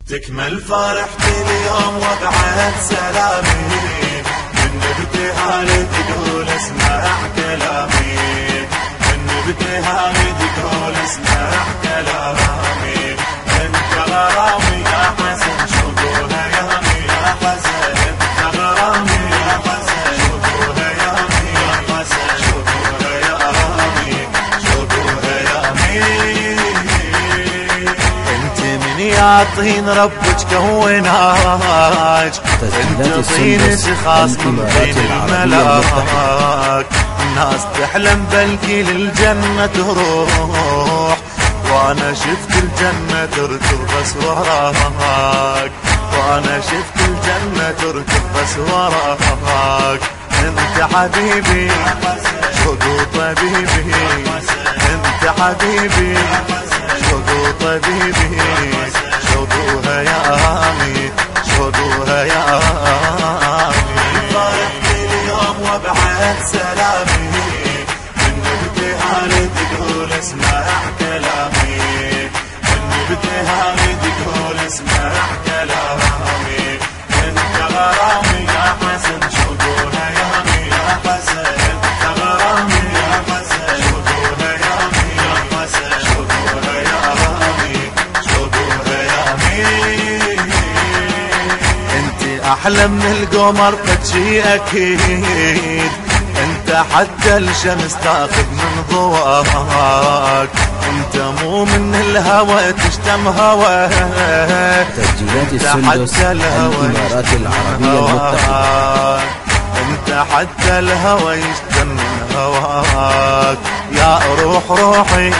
تكمل فرحتي اليوم وابعد سلامي، من ابتهالي تقول اسمع كلامي، من ابتهالي تقول اسمع كلامي، انت غرامي يا حسن شوفوها يامي يا حسن، انت غرامي يا حسن شوفوها يامي يا حسن، شوفوها يامي شوفوها يامي. يعطين ربك كوناج، انت طين سخاص من طين الملاك، الناس تحلم بلكي للجنة تروح، وانا شفت الجنة تركض بس وراك، وانا شفت الجنة تركض بس وراك، انت حبيبي شوق طبيبي، انت حبيبي شوق طبيبي، شوقوها يامي شوقوها يامي. فرحتي اليوم وابعد سلامي، من ابتهالي تقول اسمع كلامي، من ابتهالي تقول اسمع كلامي، انت غرامي يا حسن شوقوها يامي يا حسن، انت غرامي يا حسن شوقوها يامي يا حسن، شوقوها يامي شوقوها يامي. انت احلى من القمر فتشي اكيد، انت حتى الشمس تاخذ من ضواك، انت مو من الهوى تشتم هواك، تسجيلات السندس الامارات العربية المتحدة، انت حتى الهوى يشتم من هواك، يا روح روحي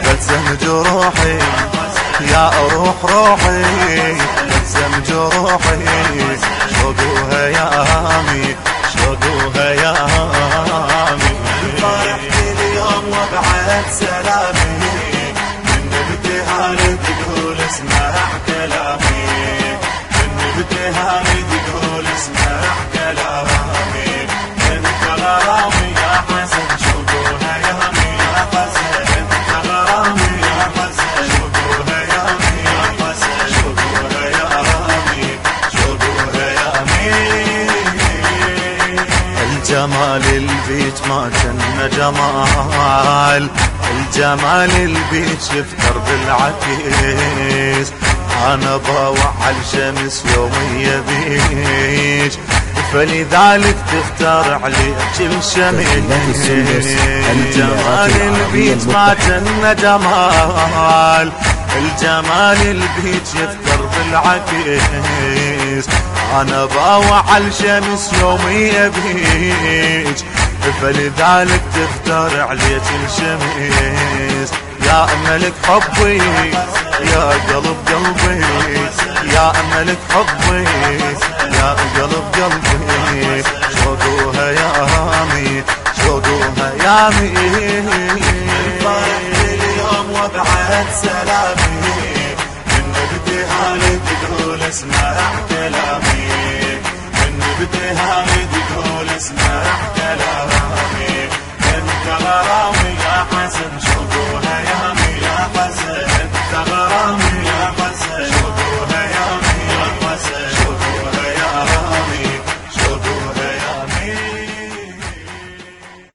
بلسم جروحي، يا روح روحي بلسم جروحي، شوقوها يامي شوقوها يامي. فرحتي اليوم وابعد سلامي، من ابتهالي تقول اسمع كلامي، من ابتهالي تقول اسمع كلامي، انت غرامي يا حسن شوقوها يامي يا حسن، انت غرامي يا حسن شوقوها يامي يا حسن، شوقوها يامي شوقوها يامي. الجمال البيت ما كان جمال، الجمال البيت يفتر بالعكيس، انا بوع الشمس يومية بيج، فلذلك تختار عليك الشمس. الجمال البيت ما كان جمال، الجمال البيت يفتر بالعكيس، انا باوع الشمس يومية بيج، فلذلك تختار عليك الشمس. يا ملك حبي يا قلب قلبي، يا ملك حبي يا قلب قلبي، شوقوها يامي شوقوها يامي. فرحتي اليوم وابعد سلامي، من ابتهالي تقول اسمع كلامي، من ابتهالي تقول اسمع كلامي، انت غرامي